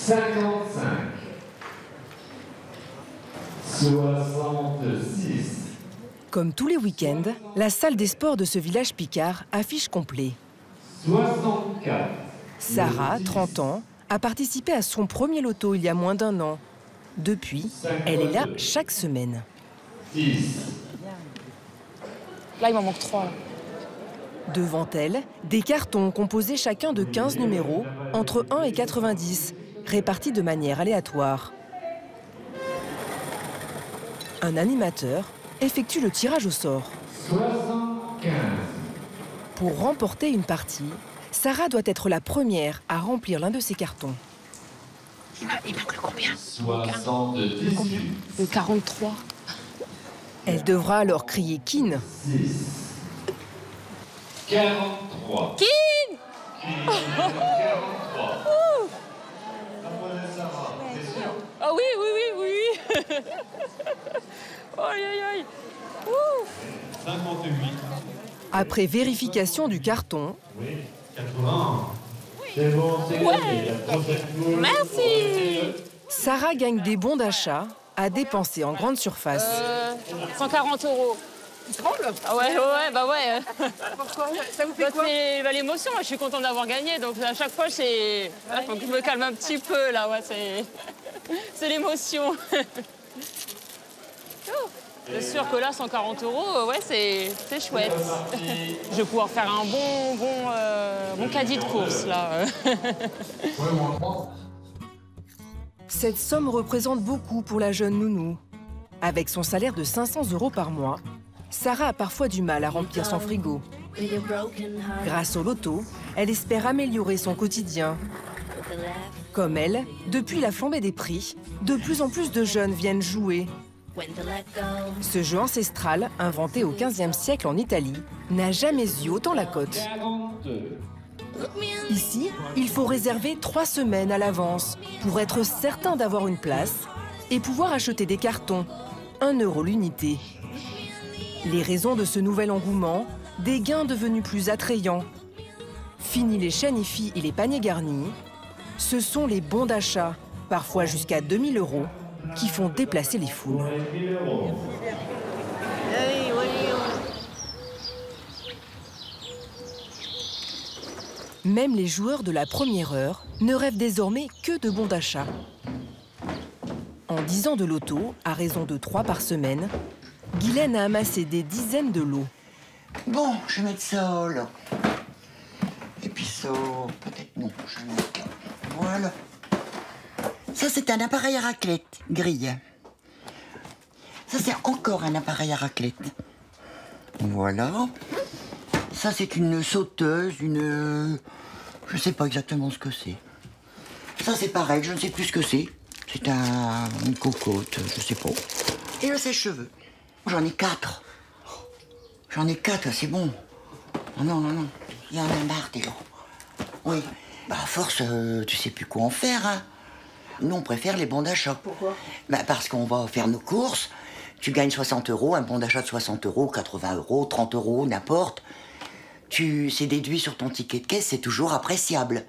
55. 66. Comme tous les week-ends, la salle des sports de ce village picard affiche complet. 64. Sarah, 30 ans, a participé à son premier loto il y a moins d'1 an. Depuis, elle est là chaque semaine. 10. Là, il m'en manque 3. Là. Devant elle, des cartons composés chacun de 15 numéros, entre 1 et 90, répartis de manière aléatoire. Un animateur effectue le tirage au sort. 75. Pour remporter une partie, Sarah doit être la première à remplir l'un de ces cartons. Il manque le combien? 78. Le 43. Elle devra alors crier « Kin ». 6. 43. Kin! 43. Ah oui, oui, oui, oui, oui. Aïe, aïe, aïe. 58. Après vérification du carton, Oui. 80. C'est bon, c'est gagné. La prochaine fois. Merci. Sarah gagne des bons d'achat à dépenser en grande surface. 140 €. Ah ouais, ouais, bah ouais. Pourquoi? Ça vous fait quoi? C'est l'émotion, je suis contente d'avoir gagné. Donc à chaque fois, c'est. Faut que je me calme un petit peu, là, ouais, c'est l'émotion. C'est sûr que là, 140 €, ouais, c'est chouette. Je vais pouvoir faire un bon caddie de course, là. Cette somme représente beaucoup pour la jeune nounou. Avec son salaire de 500 € par mois, Sarah a parfois du mal à remplir son frigo. Grâce au loto, elle espère améliorer son quotidien. Comme elle, depuis la flambée des prix, de plus en plus de jeunes viennent jouer. Ce jeu ancestral, inventé au XVe siècle en Italie, n'a jamais eu autant la cote. 42. Ici, il faut réserver 3 semaines à l'avance pour être certain d'avoir une place et pouvoir acheter des cartons, 1 € l'unité. Les raisons de ce nouvel engouement, des gains devenus plus attrayants. Fini les chaînes IFI et les paniers garnis, ce sont les bons d'achat, parfois jusqu'à 2000 €, qui font déplacer les foules. 1000 €. Même les joueurs de la première heure ne rêvent désormais que de bons d'achat. En 10 ans de loto, à raison de 3 par semaine, Guylaine a amassé des dizaines de lots. Bon, je vais mettre ça là. Et puis ça, peut-être non, je vais mettre là. Voilà. Ça, c'est un appareil à raclette, grille. Ça, c'est encore un appareil à raclette. Voilà. Ça, c'est une sauteuse, je sais pas exactement ce que c'est. Ça, c'est pareil, je ne sais plus ce que c'est. C'est une cocotte, je sais pas. Et le sèche-cheveux. J'en ai 4. J'en ai 4, c'est bon. Oh non, non, non. Il y en a marre, des gens. Oui. Bah, à force, tu sais plus quoi en faire, hein. Nous, on préfère les bons d'achat. Pourquoi? Bah, parce qu'on va faire nos courses. Tu gagnes 60 €, un bon d'achat de 60 €, 80 €, 30 €, n'importe. C'est déduit sur ton ticket de caisse, c'est toujours appréciable.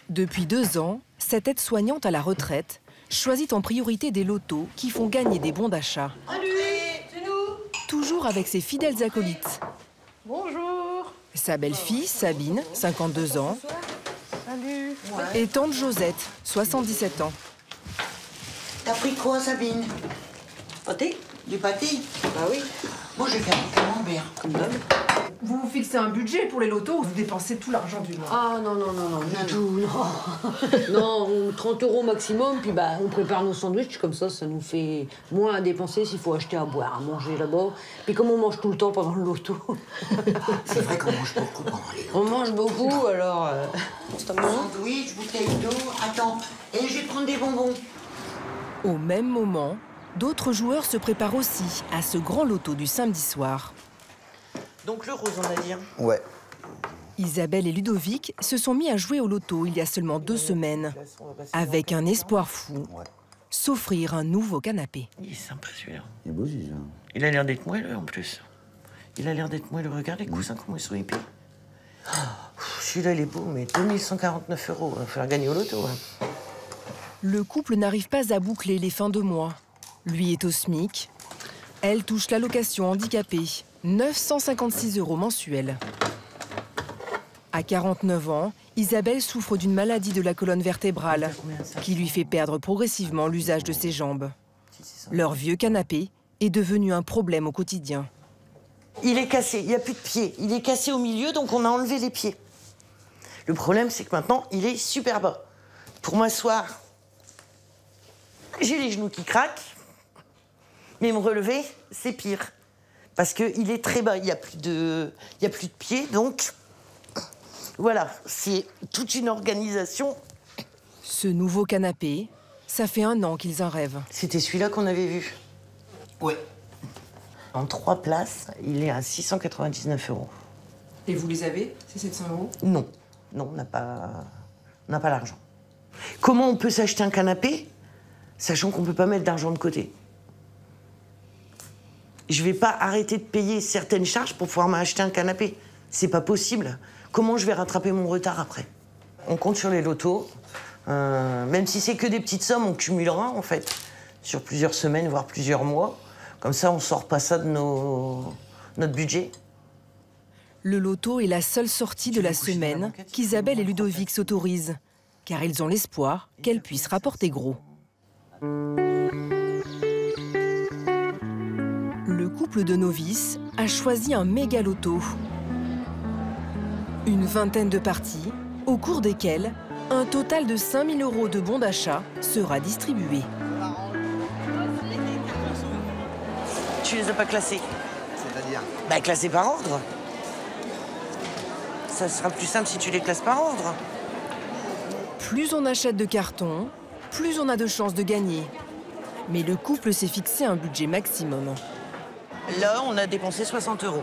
Depuis 2 ans, cette aide-soignante à la retraite choisit en priorité des lotos qui font gagner des bons d'achat. Salut, c'est nous. Toujours avec ses fidèles acolytes. Bonjour. Sa belle-fille, Sabine, 52 ans, Salut. et tante Josette, 77 ans. T'as pris quoi, Sabine? Pâté? Du pâté? Bah oui. Moi, je vais faire du camembert. Comme d'hab. Vous vous fixez un budget pour les lotos ou vous dépensez tout l'argent du mois? Ah non, non, non, non, du tout, non. Non, 30 € maximum, puis bah, on prépare nos sandwichs, comme ça nous fait moins à dépenser s'il faut acheter à boire, à manger là-bas. Puis comme on mange tout le temps pendant le loto. C'est vrai qu'on mange beaucoup pendant les lotos. On mange beaucoup, alors... c'est un moment. Sandwich, bouteille d'eau. Attends, et je vais prendre des bonbons. Au même moment, d'autres joueurs se préparent aussi à ce grand loto du samedi soir. Donc le rose, on a dit. Ouais. Isabelle et Ludovic se sont mis à jouer au loto il y a seulement 2 semaines, avec un espoir fou, s'offrir un nouveau canapé. Il est sympa celui-là. Il est beau, celui-là. Il a l'air d'être moelleux en plus. Il a l'air d'être moelleux. Regarde les coussins, comment ils sont épais. Celui-là, il est beau, mais 2149 €. Il va falloir gagner au loto. Hein. Le couple n'arrive pas à boucler les fins de mois. Lui est au SMIC. Elle touche l'allocation handicapée, 956 € mensuels. À 49 ans, Isabelle souffre d'une maladie de la colonne vertébrale qui lui fait perdre progressivement l'usage de ses jambes. Leur vieux canapé est devenu un problème au quotidien. Il est cassé, il n'y a plus de pied. Il est cassé au milieu, donc on a enlevé les pieds. Le problème, c'est que maintenant, il est super bas. Pour m'asseoir, j'ai les genoux qui craquent, mais me relever, c'est pire. Parce qu'il est très bas, il n'y a plus de pied, donc voilà, c'est toute une organisation. Ce nouveau canapé, ça fait 1 an qu'ils en rêvent. C'était celui-là qu'on avait vu. Ouais. En 3 places, il est à 699 €. Et vous les avez, ces 700 €? Non, non, on n'a pas l'argent. Comment on peut s'acheter un canapé, sachant qu'on ne peut pas mettre d'argent de côté? Je ne vais pas arrêter de payer certaines charges pour pouvoir m'acheter un canapé. C'est pas possible. Comment je vais rattraper mon retard après? On compte sur les lotos. Même si c'est que des petites sommes, on cumulera, en fait, sur plusieurs semaines, voire plusieurs mois. Comme ça, on ne sort pas ça de notre budget. Le loto est la seule sortie de la semaine qu'Isabelle et Ludovic s'autorisent, car ils ont l'espoir qu'elle puisse rapporter gros. Le couple de novices a choisi un méga loto. Une vingtaine de parties, au cours desquelles un total de 5 000 € de bons d'achat sera distribué. Tu les as pas classés? C'est-à-dire? Bah, classés par ordre. Ça sera plus simple si tu les classes par ordre. Plus on achète de cartons, plus on a de chances de gagner. Mais le couple s'est fixé un budget maximum. Là, on a dépensé 60 €.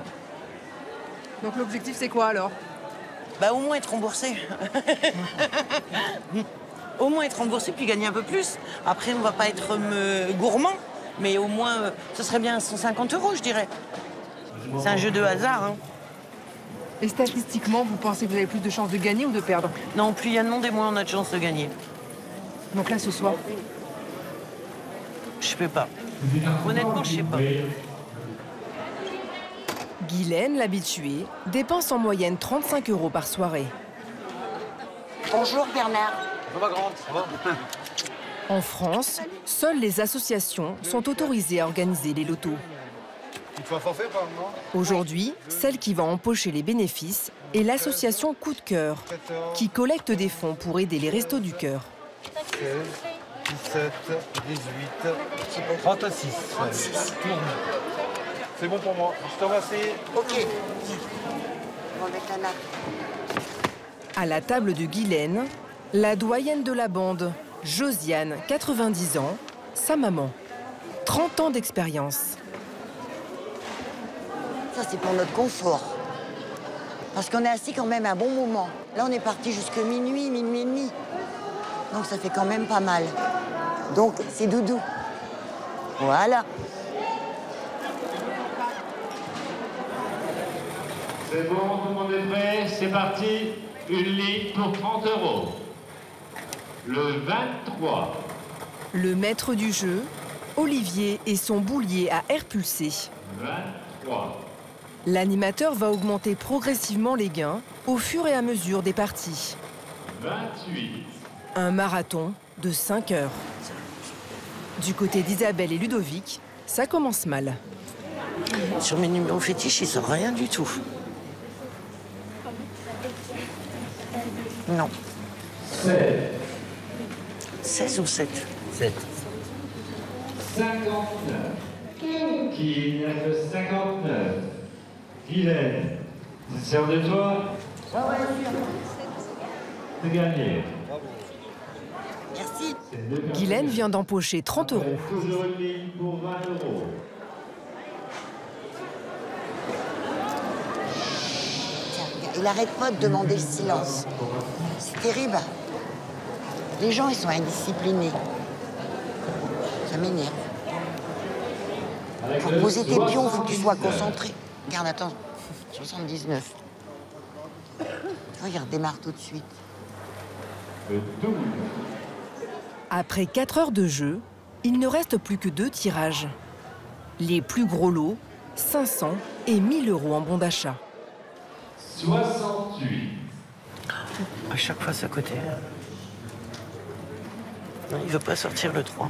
Donc l'objectif, c'est quoi alors? Bah, au moins être remboursé. Au moins être remboursé, puis gagner un peu plus. Après, on va pas être gourmand, mais au moins, ce serait bien 150 €, je dirais. C'est un jeu de hasard, hein. Et statistiquement, vous pensez que vous avez plus de chances de gagner ou de perdre? Non, plus il y a de monde et moins on a de chances de gagner. Donc là, ce soir? Je sais pas. Honnêtement, je sais pas. Guylaine, l'habituée, dépense en moyenne 35 € par soirée. Bonjour Bernard. Ça va, grande? Ça va? En France, seules les associations sont autorisées à organiser les lotos. Il te faut un forfait, pas, non? Aujourd'hui, celle qui va empocher les bénéfices est l'association Coup de Cœur, qui collecte des fonds pour aider les Restos du Cœur. 16, 17, 18, 36. 36. C'est bon pour moi. Je te remercie. Ok. On va mettre un acte. À la table de Guylaine, la doyenne de la bande, Josiane, 90 ans, sa maman, 30 ans d'expérience. Ça, c'est pour notre confort. Parce qu'on est assis quand même un bon moment. Là, on est parti jusque minuit, minuit et demi. Donc, ça fait quand même pas mal. Donc, c'est doudou. Voilà. C'est bon, tout le monde est prêt, c'est parti. Une ligne pour 30 €. Le 23. Le maître du jeu, Olivier et son boulier à air pulsé. 23. L'animateur va augmenter progressivement les gains au fur et à mesure des parties. 28. Un marathon de 5 heures. Du côté d'Isabelle et Ludovic, ça commence mal. Sur mes numéros fétiches, il sort rien du tout. Non. 16. 16 ou 7? 7. 59. Qui n'a que 59. Guylaine, tu te sers de toi? C'est gagné. Merci. Guylaine vient d'empocher 30 €. Toujours une ligne pour 20 €. Tiens, regarde, il arrête pas de demander le silence. C'est terrible. Les gens, ils sont indisciplinés. Ça m'énerve. Pour poser tes pions, il faut que tu sois concentré. Regarde, attends. 79. Regarde, démarre tout de suite. Le double. Après 4 heures de jeu, il ne reste plus que 2 tirages. Les plus gros lots, 500 et 1000 € en bon d'achat. 68. À chaque fois, c'est à côté. Non, il veut pas sortir le 3.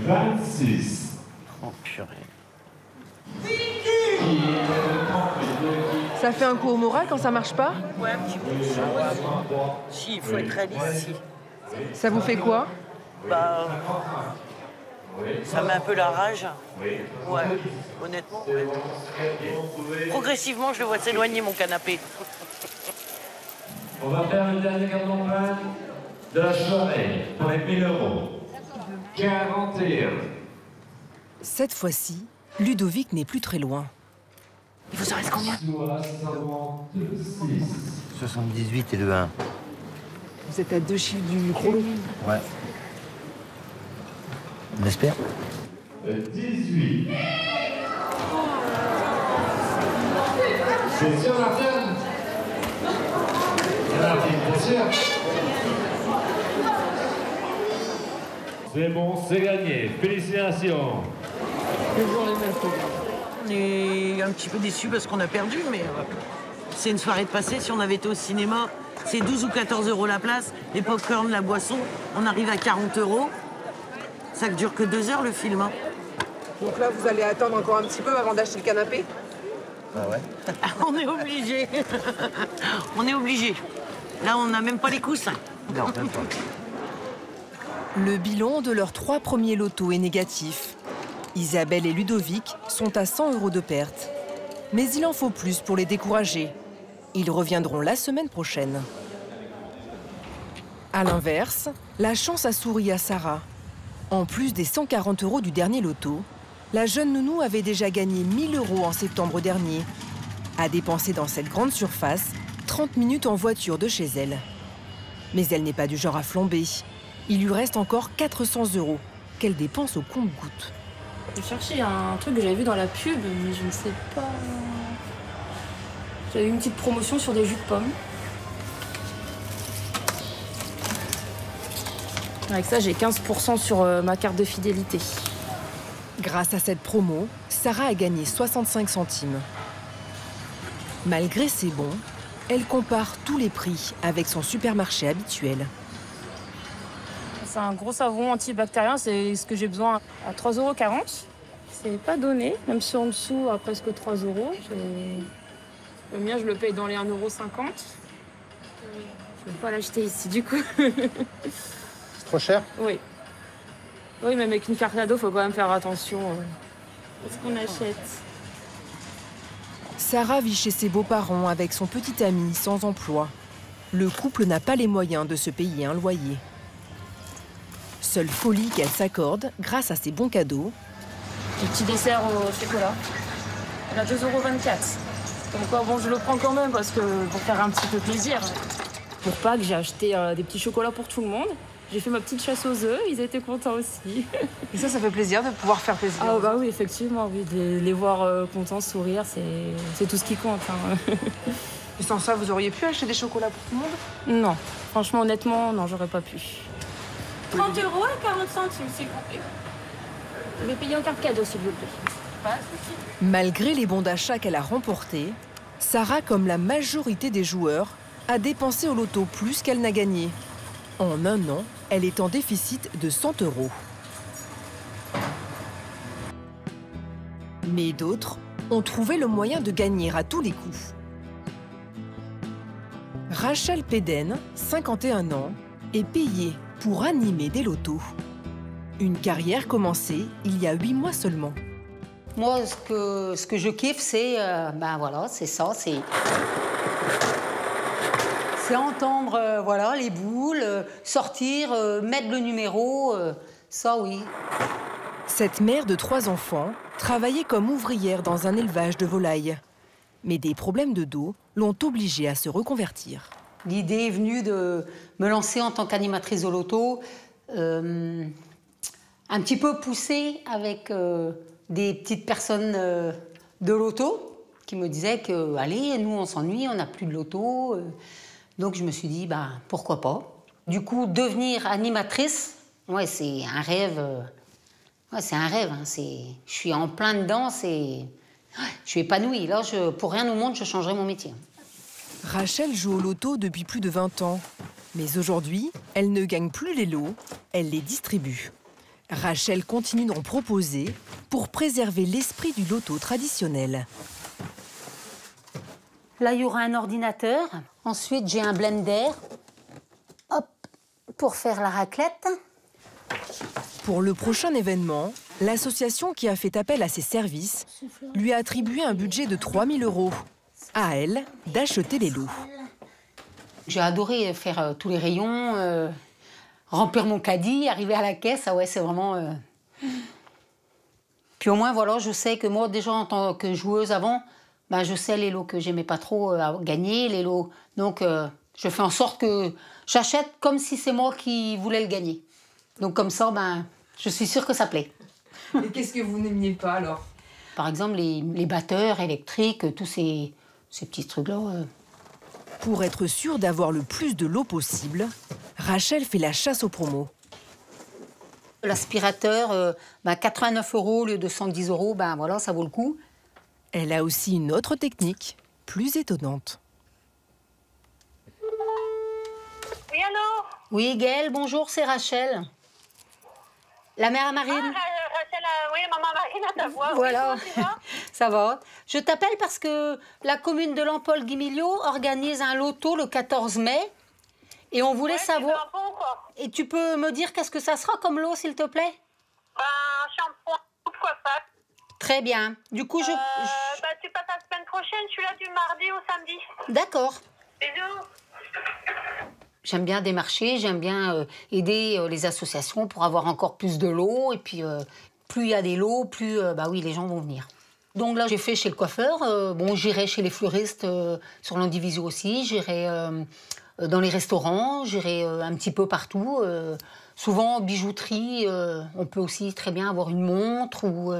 26. Oh, purée. Ça fait un coup au moral quand ça marche pas? Ouais, un petit peu. Si, il faut être réaliste ici. Ça vous fait quoi? Bah, ça met un peu la rage. Ouais, honnêtement. Ouais. Progressivement, je le vois s'éloigner, mon canapé. On va faire une dernière campagne de la soirée pour les 1000 €. 41. Cette fois-ci, Ludovic n'est plus très loin. Il vous en reste combien? 66. 78 et le 1. Vous êtes à 2 chiffres du gros lot. Ouais. On espère. 18. C'est sûr, Martin? Martin, c'est sûr? C'est bon, c'est gagné. Félicitations. On est un petit peu déçus parce qu'on a perdu, mais c'est une soirée de passé. Si on avait été au cinéma, c'est 12 ou 14 € la place. Les pop-corn, la boisson, on arrive à 40 €. Ça ne dure que 2 heures le film. Hein. Donc là, vous allez attendre encore un petit peu avant d'acheter le canapé? Ah ouais. On est obligé. On est obligé. Là, on n'a même pas les coussins. Non, même pas. Le bilan de leurs 3 premiers lotos est négatif. Isabelle et Ludovic sont à 100 € de perte. Mais il en faut plus pour les décourager. Ils reviendront la semaine prochaine. À l'inverse, la chance a souri à Sarah. En plus des 140 € du dernier loto, la jeune nounou avait déjà gagné 1000 € en septembre dernier. A dépensé dans cette grande surface 30 minutes en voiture de chez elle. Mais elle n'est pas du genre à flamber. Il lui reste encore 400 € qu'elle dépense au compte-gouttes. Je cherchais un truc que j'avais vu dans la pub, mais je ne sais pas... J'avais une petite promotion sur des jus de pommes. Avec ça, j'ai 15% sur ma carte de fidélité. Grâce à cette promo, Sarah a gagné 65 centimes. Malgré ses bons, elle compare tous les prix avec son supermarché habituel. C'est un gros savon antibactérien, c'est ce que j'ai besoin à 3,40 €. C'est pas donné, même si en dessous à presque 3 €. Le mien, je le paye dans les 1,50 €. Je ne vais pas l'acheter ici du coup. C'est trop cher? Oui. Oui, même avec une carte cadeau, il faut quand même faire attention à ce qu'on achète. Sarah vit chez ses beaux-parents avec son petit ami sans emploi. Le couple n'a pas les moyens de se payer un loyer. Seule folie qu'elle s'accorde grâce à ses bons cadeaux. Le petit dessert au chocolat. Elle a 2,24 €. Donc bon, je le prends quand même parce que pour faire un petit peu plaisir. Pour Pâques, j'ai acheté des petits chocolats pour tout le monde. J'ai fait ma petite chasse aux œufs, ils étaient contents aussi. Et ça fait plaisir de pouvoir faire plaisir. Ah bah oui, effectivement, oui, de les voir contents, sourire, c'est tout ce qui compte. Hein. Et sans ça, vous auriez pu acheter des chocolats pour tout le monde? Non, franchement, honnêtement, non, j'aurais pas pu. 30 € et 40 centimes, s'il vous plaît. Je vais payer en carte cadeau, s'il vous plaît. Pas de souci. Malgré les bons d'achat qu'elle a remportés, Sarah, comme la majorité des joueurs, a dépensé au loto plus qu'elle n'a gagné. En un an, elle est en déficit de 100 €. Mais d'autres ont trouvé le moyen de gagner à tous les coups. Rachel Péden, 51 ans, est payée pour animer des lotos. Une carrière commencée il y a 8 mois seulement. Moi, ce que je kiffe, c'est voilà, c'est ça, c'est entendre voilà, les boules, sortir, mettre le numéro, ça oui. Cette mère de 3 enfants travaillait comme ouvrière dans un élevage de volailles. Mais des problèmes de dos l'ont obligée à se reconvertir. L'idée est venue de me lancer en tant qu'animatrice au loto, un petit peu poussée avec des petites personnes de loto qui me disaient que, allez, nous on s'ennuie, on n'a plus de loto. Donc je me suis dit, pourquoi pas. Du coup, devenir animatrice, ouais, c'est un rêve. Ouais, c'est un rêve. Hein. Je suis en plein dedans, je suis épanouie. Là, pour rien au monde, je changerais mon métier. Rachel joue au loto depuis plus de 20 ans. Mais aujourd'hui, elle ne gagne plus les lots, elle les distribue. Rachel continue d'en proposer pour préserver l'esprit du loto traditionnel. Là, il y aura un ordinateur. Ensuite, j'ai un blender. Hop, pour faire la raclette. Pour le prochain événement, l'association qui a fait appel à ses services lui a attribué un budget de 3 000 €. À elle d'acheter les lots. J'ai adoré faire tous les rayons, remplir mon caddie, arriver à la caisse. Ah ouais, c'est vraiment... Puis au moins, voilà, je sais que moi, déjà en tant que joueuse avant, bah, je sais les lots que j'aimais pas trop gagner, les lots. Donc, je fais en sorte que j'achète comme si c'est moi qui voulais le gagner. Donc comme ça, ben, je suis sûre que ça plaît. Et qu'est-ce que vous n'aimiez pas alors? Par exemple, les batteurs électriques, tous ces petits trucs-là. Pour être sûre d'avoir le plus de lots possible, Rachel fait la chasse aux promos. L'aspirateur, 89 € au lieu de 110 €, ben voilà, ça vaut le coup. Elle a aussi une autre technique, plus étonnante. Oui, allô? Oui, Gaëlle, bonjour, c'est Rachel. La mère à Marine. Rachel, oui, maman Marine, à ta voix. Voilà, oui, ça va? Ça va. Je t'appelle parce que la commune de Lampol-Guimiliau organise un loto le 14 mai. Et on voulait savoir... Bon, quoi. Et tu peux me dire qu'est-ce que ça sera comme lot, s'il te plaît? Un shampoing, quoi ça? Très bien. Du coup, tu passes la semaine prochaine, je suis là du mardi au samedi. D'accord. Bisous. J'aime bien démarcher, j'aime bien aider les associations pour avoir encore plus de lots. Et puis, plus il y a des lots, plus bah oui, les gens vont venir. Donc là, j'ai fait chez le coiffeur. Bon, j'irai chez les fleuristes sur l'Andivisio aussi. J'irai dans les restaurants, j'irai un petit peu partout. Souvent, bijouterie, on peut aussi très bien avoir une montre ou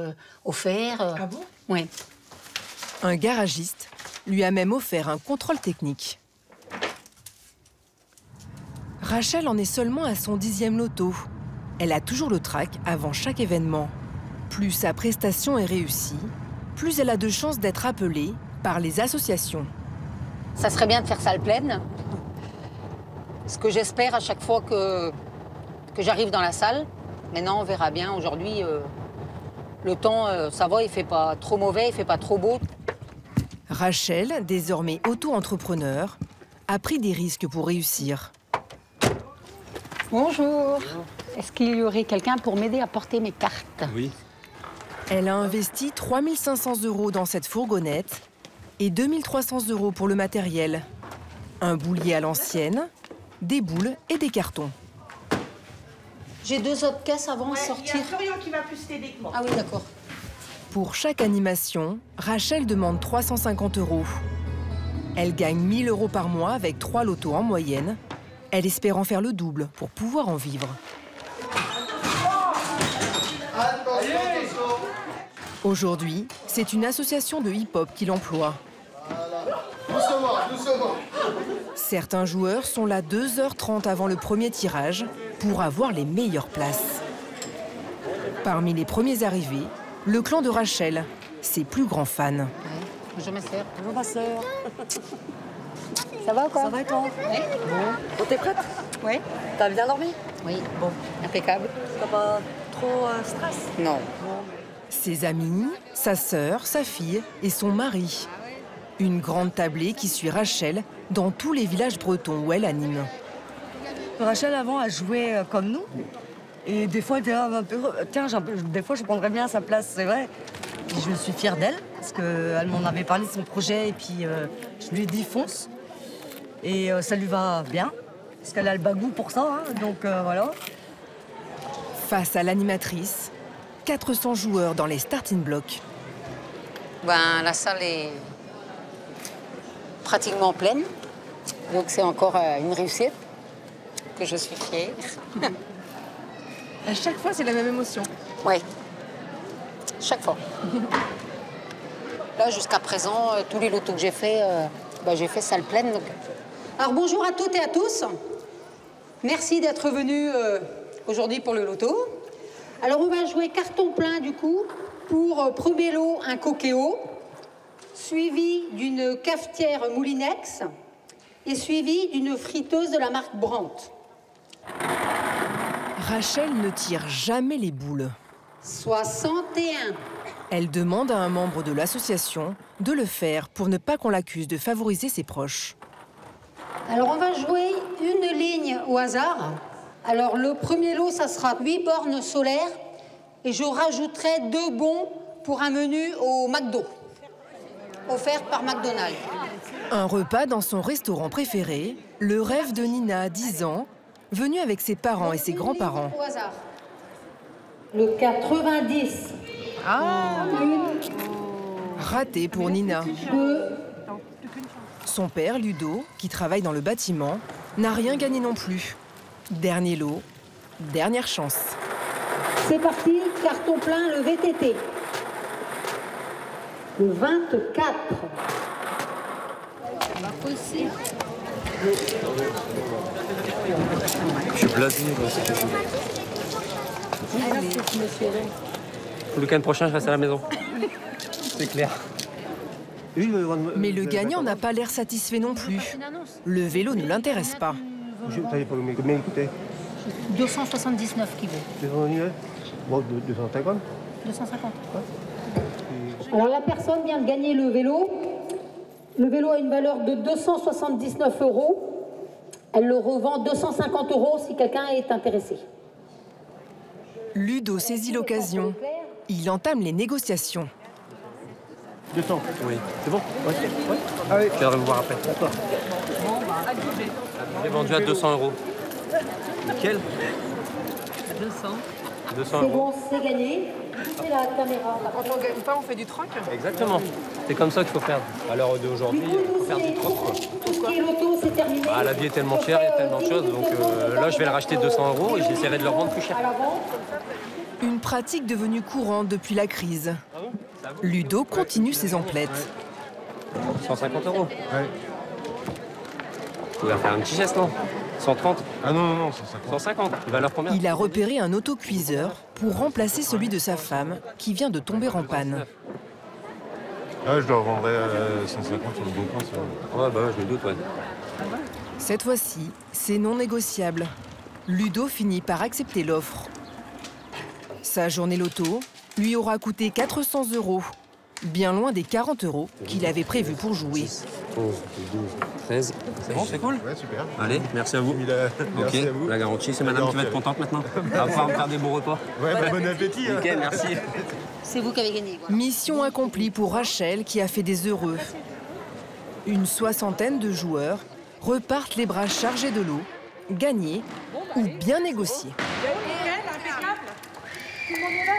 offert. Ah bon? Oui. Un garagiste lui a même offert un contrôle technique. Rachel en est seulement à son 10e loto. Elle a toujours le trac avant chaque événement. Plus sa prestation est réussie, plus elle a de chances d'être appelée par les associations. Ça serait bien de faire salle pleine. Ce que j'espère à chaque fois que j'arrive dans la salle. Maintenant, on verra bien. Aujourd'hui, le temps, ça va, il fait pas trop mauvais, il fait pas trop beau. Rachel, désormais auto-entrepreneur, a pris des risques pour réussir. Bonjour. Est-ce qu'il y aurait quelqu'un pour m'aider à porter mes cartes? Oui. Elle a investi 3 500 € dans cette fourgonnette et 2 300 € pour le matériel. Un boulier à l'ancienne, des boules et des cartons. J'ai 2 autres caisses avant à sortir. Il y a Florian qui va plus t'aider que moi. Ah oui, d'accord. Pour chaque animation, Rachel demande 350 €. Elle gagne 1 000 € par mois avec 3 lotos en moyenne. Elle espère en faire le double pour pouvoir en vivre. Aujourd'hui, c'est une association de hip-hop qui l'emploie. Certains joueurs sont là 2h30 avant le premier tirage pour avoir les meilleures places. Parmi les premiers arrivés, le clan de Rachel, ses plus grands fans. Bonjour ma sœur. Bonjour ma sœur. Ça va ou quoi? Ça va et toi? Oui. Bon, t'es prête? Oui. T'as bien dormi? Oui. Bon. Impeccable. T'as pas trop stress? Non. Ses amis, sa sœur, sa fille et son mari. Une grande tablée qui suit Rachel dans tous les villages bretons où elle anime. Rachel, avant, elle jouait comme nous. Et des fois, elle était un peu... Tiens, des fois, je prendrais bien sa place, c'est vrai. Et je suis fière d'elle, parce qu'elle m'en avait parlé de son projet, et puis je lui ai dit fonce. Et ça lui va bien, parce qu'elle a le bagou pour ça, hein, donc voilà. Face à l'animatrice, 400 joueurs dans les starting blocks. Ben, la salle est pratiquement pleine, donc c'est encore une réussite que je suis fière. À chaque fois, c'est la même émotion. Oui, chaque fois. Là, jusqu'à présent, tous les lotos que j'ai fait salle pleine. Donc... Alors, bonjour à toutes et à tous. Merci d'être venu aujourd'hui pour le loto. Alors on va jouer carton plein du coup pour premier lot un Cookéo, suivi d'une cafetière Moulinex et suivi d'une friteuse de la marque Brandt. Rachel ne tire jamais les boules. 61. Elle demande à un membre de l'association de le faire pour ne pas qu'on l'accuse de favoriser ses proches. Alors on va jouer une ligne au hasard. Alors le premier lot, ça sera 8 bornes solaires et je rajouterai 2 bons pour un menu au McDo, offert par McDonald's. Un repas dans son restaurant préféré, le rêve de Nina, 10 ans, venue avec ses parents et ses grands-parents. Au hasard. Le 90. Ah. Une. Raté pour Nina. 2. Son père, Ludo, qui travaille dans le bâtiment, n'a rien gagné non plus. Dernier lot, dernière chance. C'est parti, carton plein, le VTT. Le 24. Pas possible. Je suis blasé. Le week-end prochain, je reste à la maison. C'est clair. Mais le gagnant n'a pas l'air satisfait non plus. Le vélo ne l'intéresse pas. Combien il coûtait 279 qui vaut. 250 250. Alors la personne vient de gagner le vélo. Le vélo a une valeur de 279 €. Elle le revend 250 € si quelqu'un est intéressé. Ludo saisit l'occasion. Il entame les négociations. 200. Oui. C'est bon? Ouais. Ah oui. Je viendrai vous voir après. D'accord. J'ai vendu à 200 €. Nickel. 200. 200 C'est €. bon, c'est gagné. C'est la caméra. Quand on gagne pas, on fait du troc. Exactement. C'est comme ça qu'il faut faire. À l'heure d'aujourd'hui, il faut faire du troc. Tout ce qui est loto, c'est terminé. Ah, la vie est tellement chère, il y a tellement de choses. Donc là, je vais le racheter 200 € et j'essaierai de le revendre plus cher. Une pratique devenue courante depuis la crise. Ludo continue ses emplettes. 150 €. Ouais. Vous pouvez faire un petit geste, non? 130? Ah non, 150. 150. Valeur combien? Il a repéré un autocuiseur pour remplacer celui de sa femme qui vient de tomber en panne. Ah, je le revendrai à 150 sur le bon coin. Ouais, bah je me doute, ouais. Cette fois-ci, c'est non négociable. Ludo finit par accepter l'offre. Sa journée loto lui aura coûté 400 €, bien loin des 40 € qu'il avait prévu pour jouer. 11, 12, 13. C'est bon, c'est cool? Ouais, super. Allez, merci à vous. Merci ok, à vous. la garantie, c'est madame qui va être contente maintenant. Elle va pouvoir me faire des bons repas. Ouais, bon appétit. Ok, merci. C'est vous qui avez gagné. Mission accomplie pour Rachel qui a fait des heureux. Une soixantaine de joueurs repartent les bras chargés de l'eau, gagnés ou bien négociés. Impeccable. Tout le monde est là.